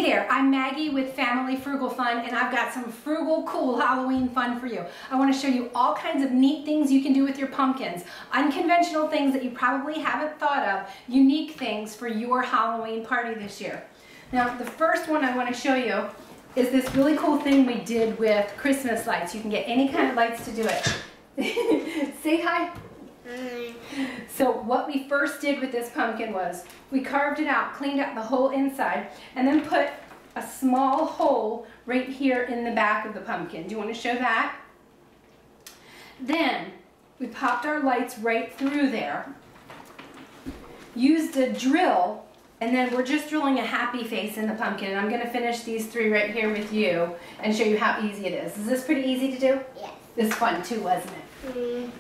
there, I'm Maggie with Family Frugal Fun, and I've got some frugal, cool Halloween fun for you. I want to show you all kinds of neat things you can do with your pumpkins. Unconventional things that you probably haven't thought of, unique things for your Halloween party this year. Now, the first one I want to show you is this really cool thing we did with Christmas lights. You can get any kind of lights to do it. Say hi. Hi. So what we first did with this pumpkin was we carved it out, cleaned out the whole inside, and then put a small hole right here in the back of the pumpkin. Do you want to show that? Then we popped our lights right through there, used a drill, and then we're just drilling a happy face in the pumpkin. And I'm going to finish these three right here with you and show you how easy it is. Is this pretty easy to do? Yes. It's fun too, wasn't it?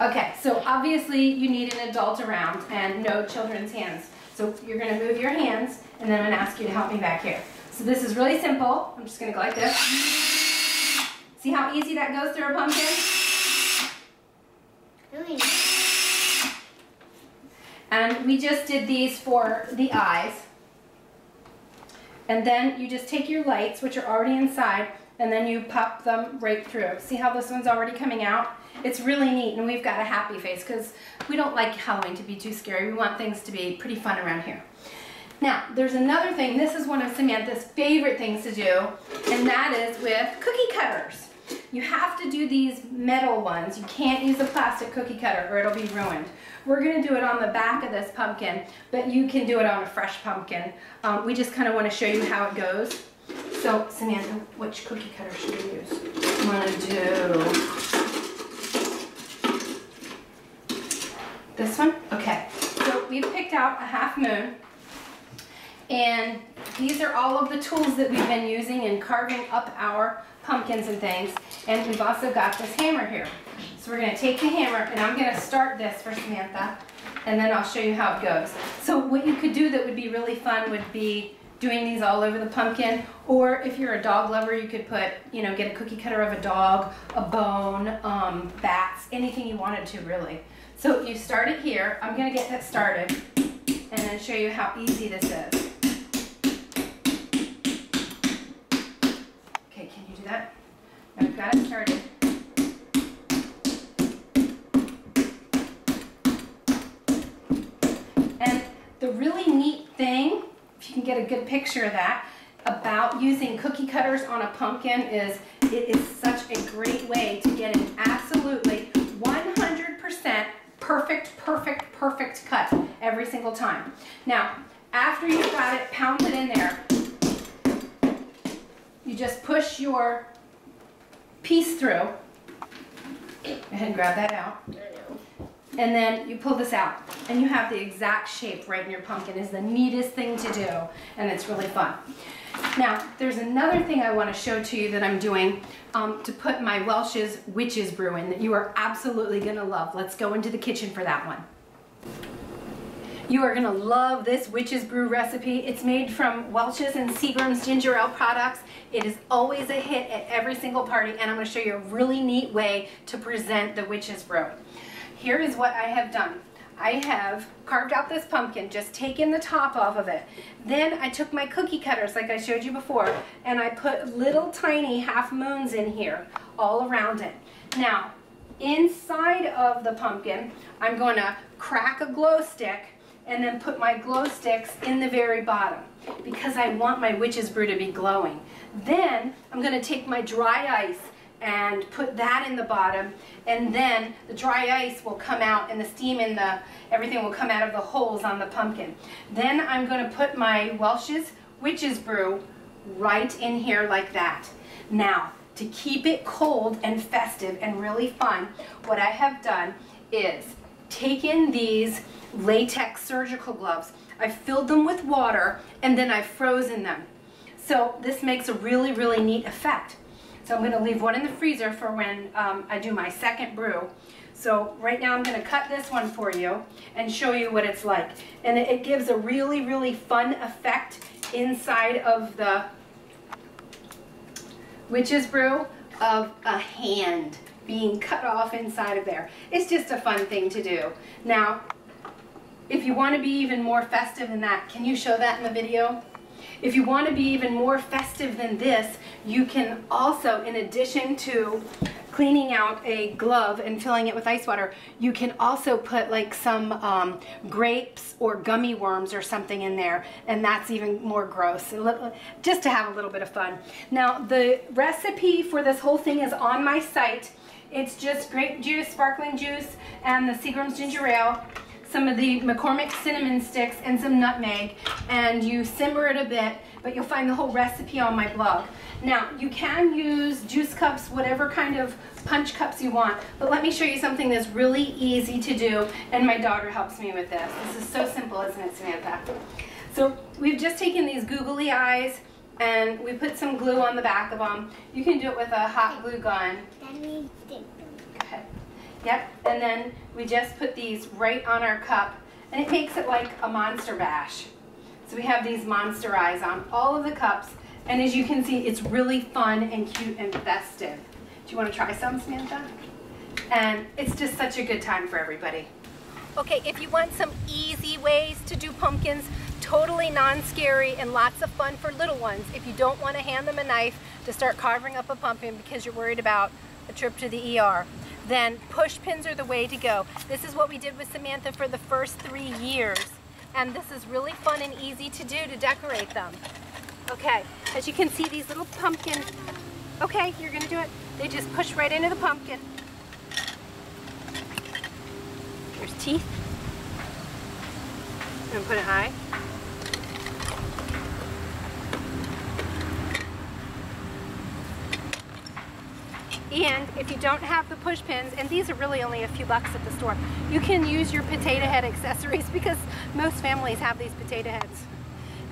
Okay, so obviously you need an adult around and no children's hands. So you're going to move your hands, and then I'm going to ask you to help me back here. So this is really simple. I'm just going to go like this. See how easy that goes through a pumpkin? Really? And we just did these for the eyes. And then you just take your lights, which are already inside, and then you pop them right through. See how this one's already coming out? It's really neat, and we've got a happy face because we don't like Halloween to be too scary. We want things to be pretty fun around here. Now, there's another thing. This is one of Samantha's favorite things to do, and that is with cookie cutters. You have to do these metal ones. You can't use a plastic cookie cutter or it'll be ruined. We're going to do it on the back of this pumpkin, but you can do it on a fresh pumpkin. We just kind of want to show you how it goes. So, Samantha, which cookie cutter should we use? I'm going to do this one. Okay, so we've picked out a half moon, and these are all of the tools that we've been using in carving up our pumpkins and things, and we've also got this hammer here. So we're going to take the hammer, and I'm going to start this for Samantha, and then I'll show you how it goes. So what you could do that would be really fun would be doing these all over the pumpkin, or if you're a dog lover, you could put, you know, get a cookie cutter of a dog, a bone, bats, anything you wanted to, really. So you start it here. I'm going to get that started and then show you how easy this is. Okay, can you do that? I've got it started. And the really neat thing, if you can get a good picture of that, about using cookie cutters on a pumpkin is it is such a great way to get an absolutely 100% perfect cut every single time. Now, after you've got it pounded in there, you just push your piece through. Go ahead and grab that out. And then you pull this out, and you have the exact shape right in your pumpkin. It's the neatest thing to do, and it's really fun. Now, there's another thing I want to show to you that I'm doing to put my Welch's Witch's Brew in that you are absolutely going to love. Let's go into the kitchen for that one. You are going to love this Witch's Brew recipe. It's made from Welch's and Seagram's ginger ale products. It is always a hit at every single party, and I'm going to show you a really neat way to present the Witch's Brew. Here is what I have done. I have carved out this pumpkin, just taken the top off of it. Then I took my cookie cutters, like I showed you before, and I put little tiny half moons in here all around it. Now, inside of the pumpkin, I'm going to crack a glow stick and then put my glow sticks in the very bottom because I want my Witch's Brew to be glowing. Then I'm going to take my dry ice and put that in the bottom, and then the dry ice will come out and the steam and everything will come out of the holes on the pumpkin. Then I'm going to put my Welch's Witch's Brew right in here like that. Now, to keep it cold and festive and really fun, what I have done is taken these latex surgical gloves, I've filled them with water, and then I've frozen them. So this makes a really, really neat effect. So I'm going to leave one in the freezer for when I do my second brew. So right now I'm going to cut this one for you and show you what it's like. And it gives a really, really fun effect inside of the Witch's Brew of a hand being cut off inside of there. It's just a fun thing to do. Now, if you want to be even more festive than that, can you show that in the video? If you want to be even more festive than this, you can also, in addition to cleaning out a glove and filling it with ice water, you can also put like some grapes or gummy worms or something in there, and that's even more gross, just to have a little bit of fun. Now, the recipe for this whole thing is on my site. It's just grape juice, sparkling juice, and the Seagram's ginger ale, some of the McCormick cinnamon sticks, and some nutmeg, and you simmer it a bit, but you'll find the whole recipe on my blog. Now, you can use juice cups, whatever kind of punch cups you want, but let me show you something that's really easy to do, and my daughter helps me with this. This is so simple, isn't it, Samantha? So we've just taken these googly eyes, and we put some glue on the back of them. You can do it with a hot glue gun. Okay. Yep, and then we just put these right on our cup, and it makes it like a monster bash. So we have these monster eyes on all of the cups, and as you can see, it's really fun and cute and festive. Do you want to try some, Samantha? And it's just such a good time for everybody. Okay, if you want some easy ways to do pumpkins, totally non-scary and lots of fun for little ones, if you don't want to hand them a knife to start carving up a pumpkin because you're worried about a trip to the ER, then push pins are the way to go. This is what we did with Samantha for the first 3 years, and this is really fun and easy to do to decorate them. Okay, as you can see, these little pumpkins, okay, you're gonna do it. They just push right into the pumpkin. There's teeth. And put an eye. And if you don't have the push pins, and these are really only a few bucks at the store, you can use your potato head accessories because most families have these potato heads.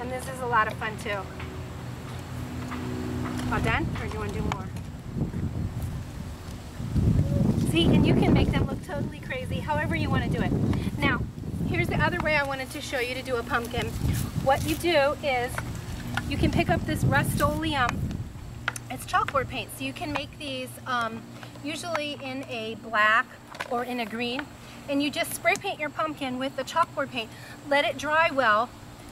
And this is a lot of fun too. All done? Or do you want to do more? See, and you can make them look totally crazy, however you want to do it. Now, here's the other way I wanted to show you to do a pumpkin. What you do is, you can pick up this Rust-Oleum. It's chalkboard paint, so you can make these usually in a black or in a green, and you just spray paint your pumpkin with the chalkboard paint. Let it dry well,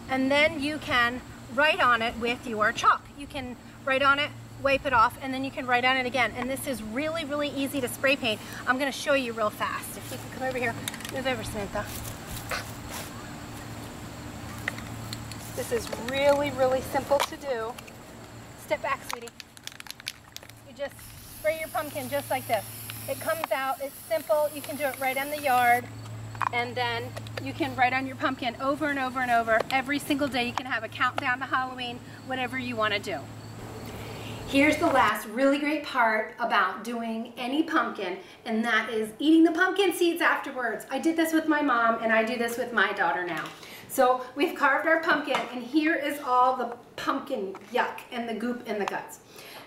and then you can write on it with your chalk. You can write on it, wipe it off, and then you can write on it again. And this is really, really easy to spray paint. I'm going to show you real fast. If you can come over here, move over, Samantha. This is really, really simple to do. Step back, sweetie. You just spray your pumpkin just like this. It comes out, it's simple, you can do it right in the yard, and then you can write on your pumpkin over and over and over. Every single day you can have a countdown to Halloween, whatever you want to do. Here's the last really great part about doing any pumpkin, and that is eating the pumpkin seeds afterwards. I did this with my mom, and I do this with my daughter now. So we've carved our pumpkin, and here is all the pumpkin yuck and the goop and the guts.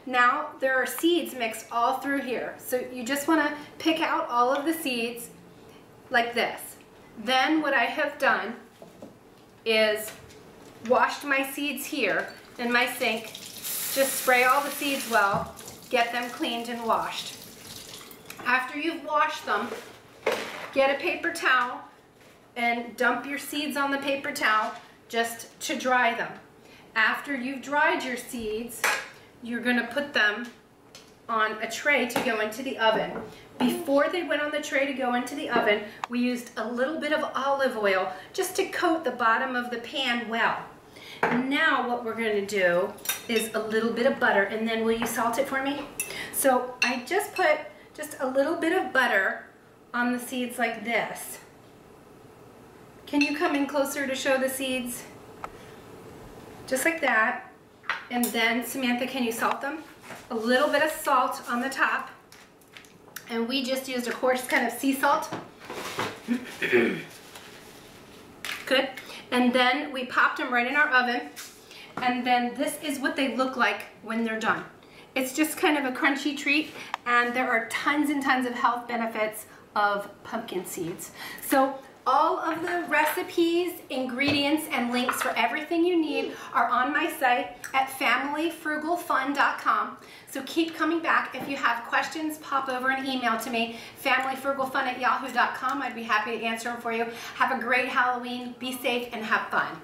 Now there are seeds mixed all through here. So you just want to pick out all of the seeds like this. Then what I have done is washed my seeds here in my sink. Just spray all the seeds well, get them cleaned and washed. After you've washed them, get a paper towel and dump your seeds on the paper towel just to dry them. After you've dried your seeds, you're going to put them on a tray to go into the oven. Before they went on the tray to go into the oven, we used a little bit of olive oil just to coat the bottom of the pan well. Now what we're going to do is a little bit of butter, and then will you salt it for me? So I just put just a little bit of butter on the seeds like this. Can you come in closer to show the seeds? Just like that. And then, Samantha, can you salt them? A little bit of salt on the top. And we just used a coarse kind of sea salt. Good. And then we popped them right in our oven. And then this is what they look like when they're done. It's just kind of a crunchy treat, and there are tons and tons of health benefits of pumpkin seeds. So all of the recipes, ingredients, and links for everything you need are on my site at familyfrugalfun.com. So keep coming back. If you have questions, pop over and email to me, familyfrugalfun@yahoo.com. I'd be happy to answer them for you. Have a great Halloween, be safe, and have fun.